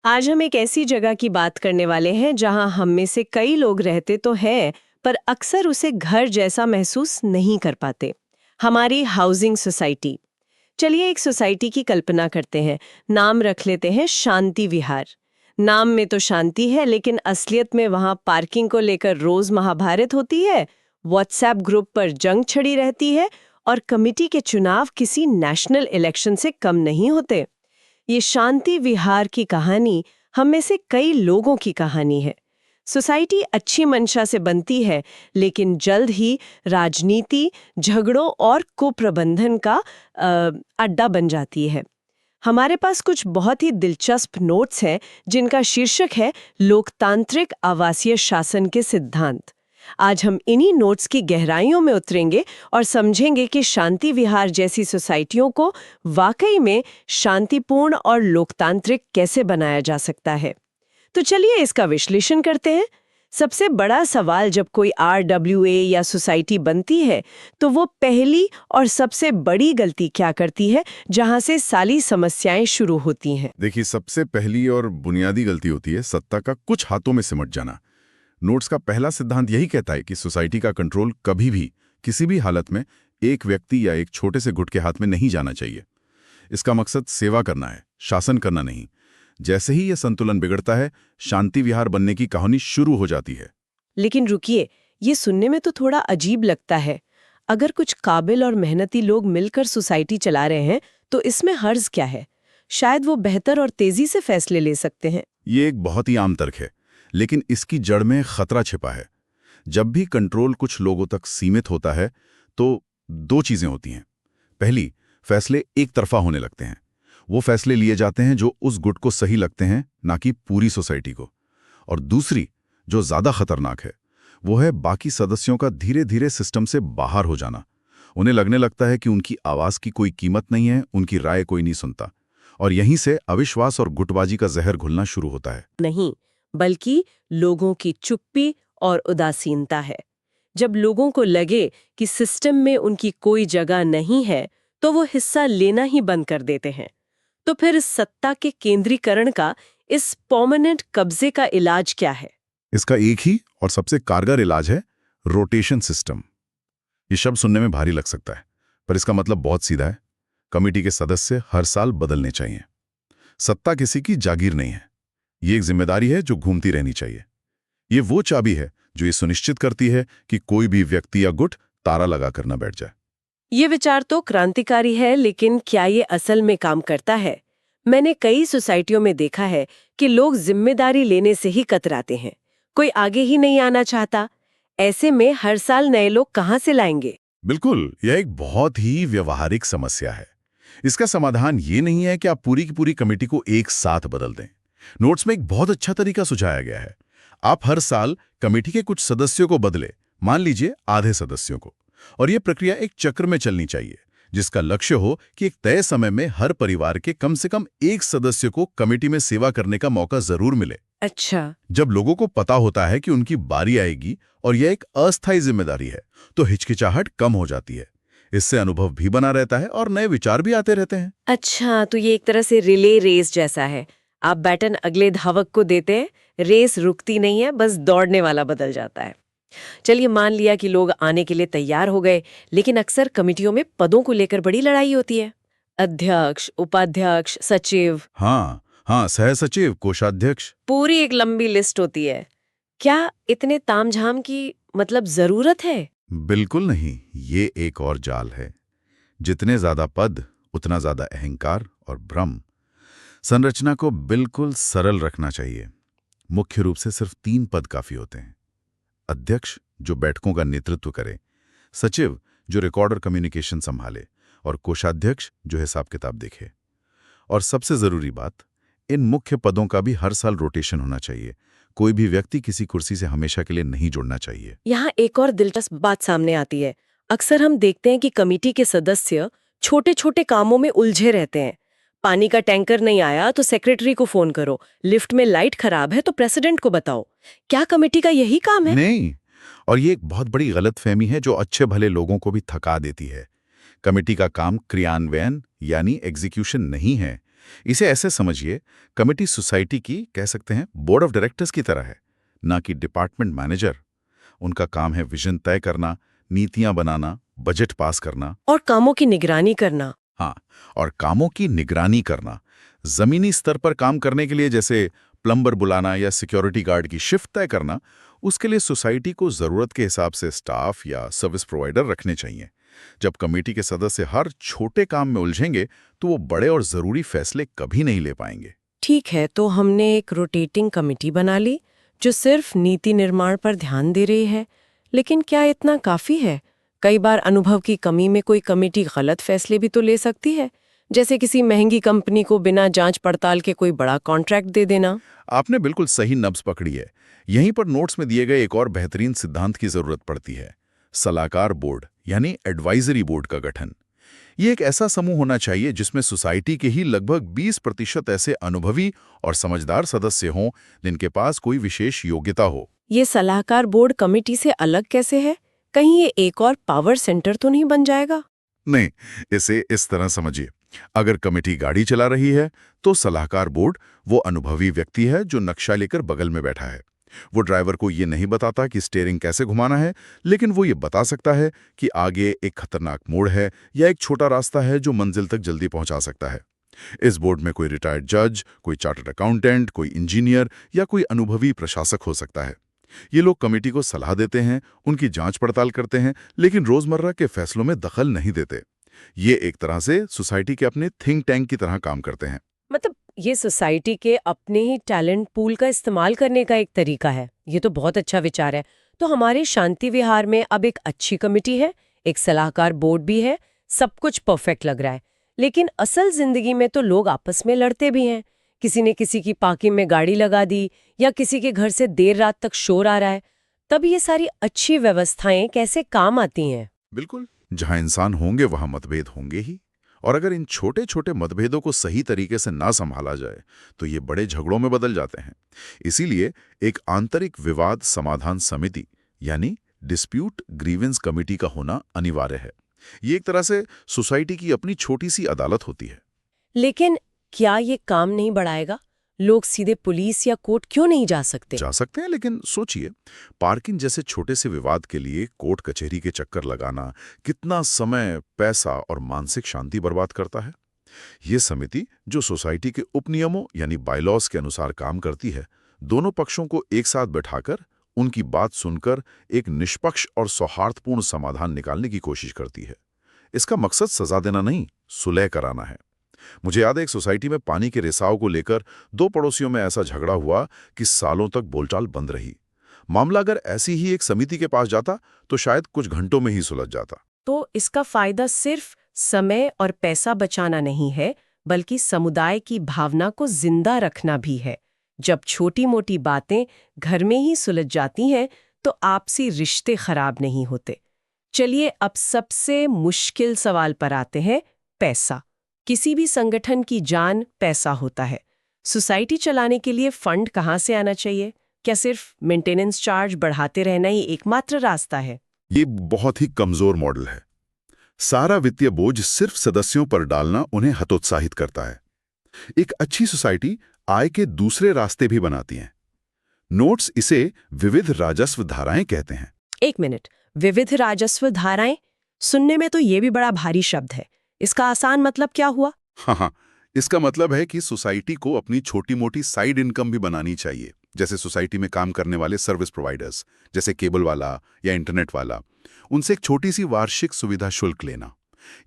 आज हम एक ऐसी जगह की बात करने वाले हैं जहां हम में से कई लोग रहते तो हैं, पर अक्सर उसे घर जैसा महसूस नहीं कर पाते। हमारी हाउसिंग सोसाइटी। चलिए एक सोसाइटी की कल्पना करते हैं। नाम रख लेते हैं शांति विहार। नाम में तो शांति है, लेकिन असलियत में वहां पार्किंग को लेकर रोज महाभारत होती है, व्हाट्सएप ग्रुप पर जंग छिड़ी रहती है और कमिटी के चुनाव किसी नेशनल इलेक्शन से कम नहीं होते। ये शांति विहार की कहानी हम में से कई लोगों की कहानी है। सोसाइटी अच्छी मंशा से बनती है, लेकिन जल्द ही राजनीति, झगड़ों और कुप्रबंधन का अड्डा बन जाती है। हमारे पास कुछ बहुत ही दिलचस्प नोट्स हैं जिनका शीर्षक है लोकतांत्रिक आवासीय शासन के सिद्धांत। आज हम इन्हीं नोट्स की गहराइयों में उतरेंगे और समझेंगे कि शांति विहार जैसी सोसाइटियों को वाकई में शांतिपूर्ण और लोकतांत्रिक कैसे बनाया जा सकता है। तो चलिए इसका विश्लेषण करते हैं। सबसे बड़ा सवाल जब कोई RWA या सोसाइटी बनती है तो वो पहली और सबसे बड़ी गलती क्या करती है, जहां से सारी समस्याएं शुरू होती हैं। देखिए, सबसे पहली और बुनियादी गलती होती है सत्ता का कुछ हाथों में सिमट जाना। नोट्स का पहला सिद्धांत यही कहता है कि सोसाइटी का कंट्रोल कभी भी किसी भी हालत में एक व्यक्ति या एक छोटे से गुट के हाथ में नहीं जाना चाहिए। इसका मकसद सेवा करना है, शासन करना नहीं। जैसे ही यह संतुलन बिगड़ता है, शांति विहार बनने की कहानी शुरू हो जाती है। लेकिन रुकिए, ये सुनने में तो थोड़ा अजीब लगता है। अगर कुछ काबिल और मेहनती लोग मिलकर सोसाइटी चला रहे हैं तो इसमें हर्ज क्या है? शायद वो बेहतर और तेजी से फैसले ले सकते हैं। ये एक बहुत ही आम तर्क है, लेकिन इसकी जड़ में खतरा छिपा है। जब भी कंट्रोल कुछ लोगों तक सीमित होता है तो दो चीजें होती हैं। पहली, फैसले एक तरफा होने लगते हैं। वो फैसले लिए जाते हैं जो उस गुट को सही लगते हैं, ना कि पूरी सोसाइटी को। और दूसरी, जो ज्यादा खतरनाक है, वो है बाकी सदस्यों का धीरे धीरे सिस्टम से बाहर हो जाना। उन्हें लगने लगता है कि उनकी आवाज की कोई कीमत नहीं है, उनकी राय कोई नहीं सुनता। और यहीं से अविश्वास और गुटबाजी का जहर घुलना शुरू होता है। नहीं, बल्कि लोगों की चुप्पी और उदासीनता है। जब लोगों को लगे कि सिस्टम में उनकी कोई जगह नहीं है, तो वो हिस्सा लेना ही बंद कर देते हैं। तो फिर इस सत्ता के केंद्रीकरण का, इस परमानेंट कब्जे का इलाज क्या है? इसका एक ही और सबसे कारगर इलाज है रोटेशन सिस्टम। ये शब्द सुनने में भारी लग सकता है, पर इसका मतलब बहुत सीधा है। कमेटी के सदस्य हर साल बदलने चाहिए। सत्ता किसी की जागीर नहीं है, ये एक जिम्मेदारी है जो घूमती रहनी चाहिए। ये वो चाबी है जो ये सुनिश्चित करती है कि कोई भी व्यक्ति या गुट ताला लगा कर न बैठ जाए। ये विचार तो क्रांतिकारी है, लेकिन क्या ये असल में काम करता है? मैंने कई सोसाइटियों में देखा है कि लोग जिम्मेदारी लेने से ही कतराते हैं। कोई आगे ही नहीं आना चाहता। ऐसे में हर साल नए लोग कहाँ से लाएंगे? बिल्कुल, यह एक बहुत ही व्यवहारिक समस्या है। इसका समाधान ये नहीं है कि आप पूरी की पूरी कमेटी को एक साथ बदल दें। नोट्स में एक बहुत अच्छा तरीका सुझाया गया है। आप हर साल कमेटी के कुछ सदस्यों को बदले, मान लीजिए आधे सदस्यों को। और यह प्रक्रिया एक चक्र में चलनी चाहिए, जिसका लक्ष्य हो कि एक तय समय में हर परिवार के कम से कम एक सदस्य को कमेटी में सेवा करने का मौका जरूर मिले। अच्छा। जब लोगों को पता होता है कि उनकी बारी आएगी और यह एक अस्थायी जिम्मेदारी है, तो हिचकिचाहट कम हो जाती है। इससे अनुभव भी बना रहता है और नए विचार भी आते रहते हैं। अच्छा, तो ये एक तरह से रिले रेस जैसा है। आप बैटन अगले धावक को देते हैं, रेस रुकती नहीं है, बस दौड़ने वाला बदल जाता है। चलिए मान लिया कि लोग आने के लिए तैयार हो गए, लेकिन अक्सर कमिटियों में पदों को लेकर बड़ी लड़ाई होती है। अध्यक्ष, उपाध्यक्ष, सचिव। हाँ हाँ, सह सचिव, कोषाध्यक्ष। पूरी एक लंबी लिस्ट होती है। क्या इतने तामझाम की जरूरत है? बिल्कुल नहीं, ये एक और जाल है। जितने ज्यादा पद, उतना ज्यादा अहंकार और भ्रम। संरचना को बिल्कुल सरल रखना चाहिए। मुख्य रूप से सिर्फ 3 पद काफी होते हैं। अध्यक्ष, जो बैठकों का नेतृत्व करे, सचिव, जो रिकॉर्ड और कम्युनिकेशन संभाले, और कोषाध्यक्ष, जो हिसाब किताब देखे। और सबसे जरूरी बात, इन मुख्य पदों का भी हर साल रोटेशन होना चाहिए। कोई भी व्यक्ति किसी कुर्सी से हमेशा के लिए नहीं जुड़ना चाहिए। यहाँ एक और दिलचस्प बात सामने आती है। अक्सर हम देखते हैं कि कमेटी के सदस्य छोटे छोटे कामों में उलझे रहते हैं। पानी का टैंकर नहीं आया तो सेक्रेटरी को फोन करो, लिफ्ट में लाइट खराब है तो प्रेसिडेंट को बताओ। क्या कमेटी का यही काम है? नहीं, और ये एक बहुत बड़ी गलतफहमी है जो अच्छे भले लोगों को भी थका देती है। कमेटी का काम क्रियान्वयन यानी एग्जीक्यूशन नहीं है, इसे ऐसे समझिए, कमेटी सोसाइटी की कह सकते हैं बोर्ड ऑफ डायरेक्टर्स की तरह है, ना कि डिपार्टमेंट मैनेजर। उनका काम है विजन तय करना, नीतियां बनाना, बजट पास करना। और कामों की निगरानी करना। हाँ, और कामों की निगरानी करना। जमीनी स्तर पर काम करने के लिए जैसे प्लम्बर बुलाना या सिक्योरिटी गार्ड की शिफ्ट तय करना, उसके लिए सोसाइटी को जरूरत के हिसाब से स्टाफ या सर्विस प्रोवाइडर रखने चाहिए। जब कमेटी के सदस्य हर छोटे काम में उलझेंगे तो वो बड़े और जरूरी फैसले कभी नहीं ले पाएंगे। ठीक है, तो हमने एक रोटेटिंग कमेटी बना ली जो सिर्फ नीति निर्माण पर ध्यान दे रही है, लेकिन क्या इतना काफी है? कई बार अनुभव की कमी में कोई कमेटी गलत फैसले भी तो ले सकती है, जैसे किसी महंगी कंपनी को बिना जांच पड़ताल के कोई बड़ा कॉन्ट्रैक्ट दे देना। आपने बिल्कुल सही नब्ज पकड़ी है। यहीं पर नोट्स में दिए गए एक और बेहतरीन सिद्धांत की जरूरत पड़ती है, सलाहकार बोर्ड यानी एडवाइजरी बोर्ड का गठन। ये एक ऐसा समूह होना चाहिए जिसमें सोसाइटी के ही लगभग 20% ऐसे अनुभवी और समझदार सदस्य हों जिनके पास कोई विशेष योग्यता हो। ये सलाहकार बोर्ड कमेटी से अलग कैसे है? कहीं ये एक और पावर सेंटर तो नहीं बन जाएगा? नहीं, इसे इस तरह समझिए। अगर कमेटी गाड़ी चला रही है तो सलाहकार बोर्ड वो अनुभवी व्यक्ति है जो नक्शा लेकर बगल में बैठा है। वो ड्राइवर को ये नहीं बताता कि स्टीयरिंग कैसे घुमाना है, लेकिन वो ये बता सकता है कि आगे एक खतरनाक मोड़ है या एक छोटा रास्ता है जो मंजिल तक जल्दी पहुंचा सकता है। इस बोर्ड में कोई रिटायर्ड जज, कोई चार्टर्ड अकाउंटेंट, कोई इंजीनियर या कोई अनुभवी प्रशासक हो सकता है। ये लोग कमेटी को सलाह देते हैं, उनकी जांच पड़ताल करते हैं, लेकिन रोजमर्रा के फैसलों में दखल नहीं देते। ये एक तरह से सोसाइटी के अपने थिंक टैंक की तरह काम करते हैं। मतलब ये सोसाइटी के अपने ही टैलेंट पूल का इस्तेमाल करने का एक तरीका है। ये तो बहुत अच्छा विचार है। तो हमारे शांति विहार में अब एक अच्छी कमेटी है, एक सलाहकार बोर्ड भी है, सब कुछ परफेक्ट लग रहा है। लेकिन असल जिंदगी में तो लोग आपस में लड़ते भी हैं। किसी ने किसी की पार्किंग में गाड़ी लगा दी या किसी के घर से देर रात तक शोर आ रहा है। तब ये सारी अच्छी व्यवस्थाएं कैसे काम आती हैं? बिल्कुल, जहां इंसान होंगे वहां मतभेद होंगे ही। और अगर इन छोटे छोटे मतभेदों को सही तरीके से ना संभाला जाए तो ये बड़े झगड़ों में बदल जाते हैं। इसीलिए एक आंतरिक विवाद समाधान समिति यानी डिस्प्यूट ग्रीवेंस कमेटी का होना अनिवार्य है। ये एक तरह से सोसाइटी की अपनी छोटी सी अदालत होती है। लेकिन क्या ये काम नहीं बढ़ाएगा? लोग सीधे पुलिस या कोर्ट क्यों नहीं जा सकते? जा सकते हैं, लेकिन सोचिए, पार्किंग जैसे छोटे से विवाद के लिए कोर्ट कचहरी के चक्कर लगाना कितना समय, पैसा और मानसिक शांति बर्बाद करता है। ये समिति जो सोसाइटी के उपनियमों यानी बायलॉज के अनुसार काम करती है, दोनों पक्षों को एक साथ बैठाकर उनकी बात सुनकर एक निष्पक्ष और सौहार्दपूर्ण समाधान निकालने की कोशिश करती है। इसका मकसद सजा देना नहीं, सुलह कराना है। मुझे याद है, एक सोसाइटी में पानी के रिसाव को लेकर दो पड़ोसियों में ऐसा झगड़ा हुआ कि सालों तक बोलचाल बंद रही। मामला अगर ऐसी ही एक समिति के पास जाता तो शायद कुछ घंटों में ही सुलझ जाता। तो इसका फायदा सिर्फ समय और पैसा बचाना नहीं है, बल्कि समुदाय की भावना को जिंदा रखना भी है। जब छोटी मोटी बातें घर में ही सुलझ जाती हैं तो आपसी रिश्ते खराब नहीं होते। चलिए अब सबसे मुश्किल सवाल पर आते हैं, पैसा। किसी भी संगठन की जान पैसा होता है। सोसाइटी चलाने के लिए फंड कहाँ से आना चाहिए? क्या सिर्फ मेंटेनेंस चार्ज बढ़ाते रहना ही एकमात्र रास्ता है? ये बहुत ही कमजोर मॉडल है। सारा वित्तीय बोझ सिर्फ सदस्यों पर डालना उन्हें हतोत्साहित करता है। एक अच्छी सोसाइटी आय के दूसरे रास्ते भी बनाती है। नोट्स इसे विविध राजस्व धाराएं कहते हैं। एक मिनट, विविध राजस्व धाराएं? सुनने में तो ये भी बड़ा भारी शब्द है। इसका आसान मतलब क्या हुआ? हाँ, इसका मतलब है कि सोसाइटी को अपनी छोटी मोटी साइड इनकम भी बनानी चाहिए। जैसे सोसाइटी में काम करने वाले सर्विस प्रोवाइडर्स, जैसे केबल वाला या इंटरनेट वाला, उनसे एक छोटी सी वार्षिक सुविधा शुल्क लेना।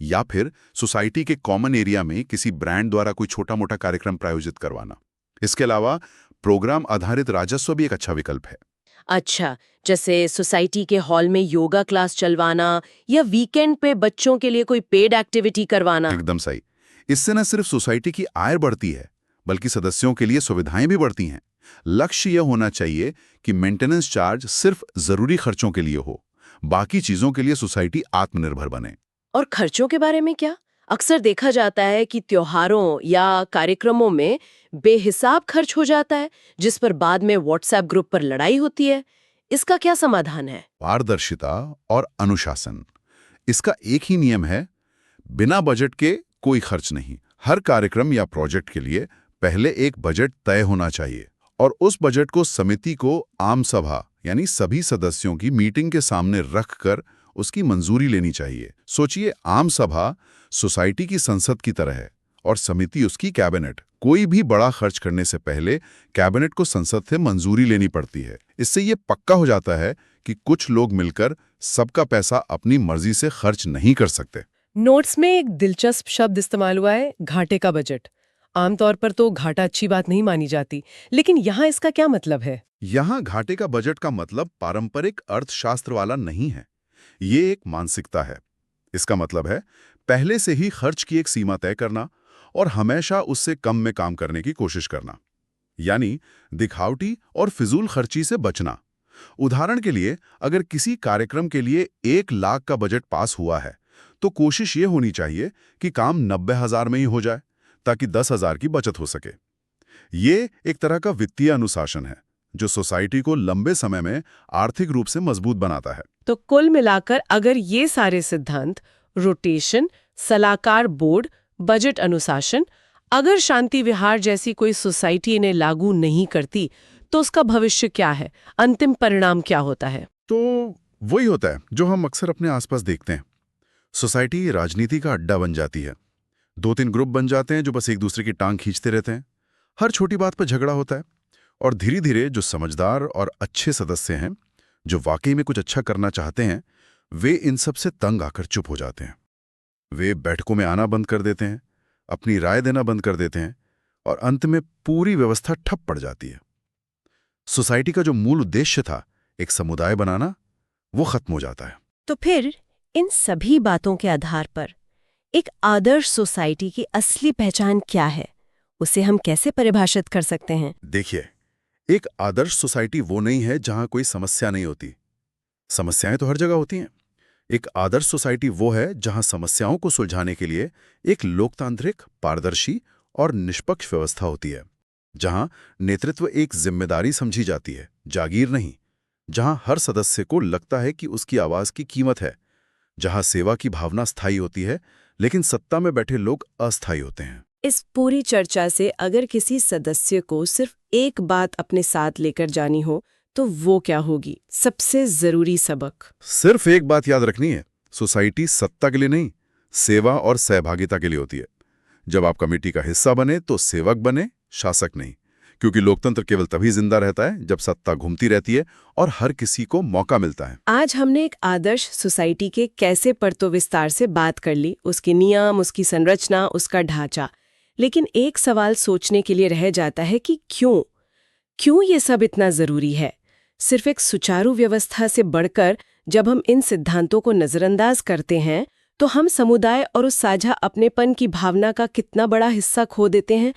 या फिर सोसाइटी के कॉमन एरिया में किसी ब्रांड द्वारा कोई छोटा मोटा कार्यक्रम प्रायोजित करवाना। इसके अलावा प्रोग्राम आधारित राजस्व भी एक अच्छा विकल्प है। अच्छा, जैसे सोसाइटी के हॉल में योगा क्लास चलवाना या वीकेंड पे बच्चों के लिए कोई पेड एक्टिविटी करवाना। एकदम सही। इससे न सिर्फ सोसाइटी की आय बढ़ती है, बल्कि सदस्यों के लिए सुविधाएं भी बढ़ती हैं। लक्ष्य यह होना चाहिए कि मेंटेनेंस चार्ज सिर्फ जरूरी खर्चों के लिए हो, बाकी चीजों के लिए सोसाइटी आत्मनिर्भर बने। और खर्चों के बारे में क्या? अक्सर देखा जाता है कि त्योहारों या कार्यक्रमों में बेहिसाब खर्च हो जाता है, जिस पर बाद में व्हाट्सएप ग्रुप पर लड़ाई होती है। इसका क्या समाधान है? पारदर्शिता और अनुशासन। इसका एक ही नियम है, बिना बजट के कोई खर्च नहीं। हर कार्यक्रम या प्रोजेक्ट के लिए पहले एक बजट तय होना चाहिए और उस बजट को समिति को आम सभा यानी सभी सदस्यों की मीटिंग के सामने रखकर उसकी मंजूरी लेनी चाहिए। सोचिए, आम सभा सोसाइटी की संसद की तरह है और समिति उसकी कैबिनेट। कोई भी बड़ा खर्च करने से पहले कैबिनेट को संसद से मंजूरी लेनी पड़ती है। इससे ये पक्का हो जाता है कि कुछ लोग मिलकर सबका पैसा अपनी मर्जी से खर्च नहीं कर सकते। नोट्स में एक दिलचस्प शब्द इस्तेमाल हुआ है, घाटे का बजट। आमतौर पर तो घाटा अच्छी बात नहीं मानी जाती, लेकिन यहाँ इसका क्या मतलब है? यहाँ घाटे का बजट का मतलब पारंपरिक अर्थशास्त्र वाला नहीं है। ये एक मानसिकता है। इसका मतलब है पहले से ही खर्च की एक सीमा तय करना और हमेशा उससे कम में काम करने की कोशिश करना, यानी दिखावटी और फिजूल खर्ची से बचना। उदाहरण के लिए, अगर किसी कार्यक्रम के लिए 1 लाख का बजट पास हुआ है तो कोशिश ये होनी चाहिए कि काम 90,000 में ही हो जाए ताकि 10,000 की बचत हो सके। ये एक तरह का वित्तीय अनुशासन है जो सोसाइटी को लंबे समय में आर्थिक रूप से मजबूत बनाता है। तो कुल मिलाकर अगर ये सारे सिद्धांत, रोटेशन, सलाहकार बोर्ड, बजट अनुशासन, अगर शांति विहार जैसी कोई सोसाइटी इन्हें लागू नहीं करती तो उसका भविष्य क्या है? अंतिम परिणाम क्या होता है? तो वही होता है जो हम अक्सर अपने आसपास देखते हैं। सोसाइटी राजनीति का अड्डा बन जाती है। 2-3 ग्रुप बन जाते हैं जो बस एक दूसरे की टांग खींचते रहते हैं। हर छोटी बात पर झगड़ा होता है और धीरे धीरे जो समझदार और अच्छे सदस्य हैं, जो वाकई में कुछ अच्छा करना चाहते हैं, वे इन सब से तंग आकर चुप हो जाते हैं। वे बैठकों में आना बंद कर देते हैं, अपनी राय देना बंद कर देते हैं और अंत में पूरी व्यवस्था ठप पड़ जाती है। सोसाइटी का जो मूल उद्देश्य था, एक समुदाय बनाना, वो खत्म हो जाता है। तो फिर इन सभी बातों के आधार पर एक आदर्श सोसाइटी की असली पहचान क्या है? उसे हम कैसे परिभाषित कर सकते हैं? देखिए, एक आदर्श सोसाइटी वो नहीं है जहां कोई समस्या नहीं होती। समस्याएं तो हर जगह होती हैं। एक आदर्श सोसाइटी वो है जहां समस्याओं को सुलझाने के लिए एक लोकतांत्रिक, पारदर्शी और निष्पक्ष व्यवस्था होती है। जहां नेतृत्व एक जिम्मेदारी समझी जाती है, जागीर नहीं। जहां हर सदस्य को लगता है कि उसकी आवाज की कीमत है। जहां सेवा की भावना स्थायी होती है, लेकिन सत्ता में बैठे लोग अस्थायी होते हैं। इस पूरी चर्चा से अगर किसी सदस्य को सिर्फ एक बात अपने साथ लेकर जानी हो तो वो क्या होगी? सबसे जरूरी सबक? सिर्फ एक बात याद रखनी है, सोसाइटी सत्ता के लिए नहीं, सेवा और सहभागिता के लिए होती है। जब आप कमेटी का हिस्सा बने तो सेवक बने, शासक नहीं। क्योंकि लोकतंत्र केवल तभी जिंदा रहता है जब सत्ता घूमती रहती है और हर किसी को मौका मिलता है। आज हमने एक आदर्श सोसाइटी के कैसे पर तो विस्तार से बात कर ली, उसके नियम, उसकी संरचना, उसका ढांचा। लेकिन एक सवाल सोचने के लिए रह जाता है कि क्यों ये सब इतना जरूरी है? सिर्फ एक सुचारू व्यवस्था से बढ़कर जब हम इन सिद्धांतों को नजरअंदाज करते हैं तो हम समुदाय और उस साझा अपनेपन की भावना का कितना बड़ा हिस्सा खो देते हैं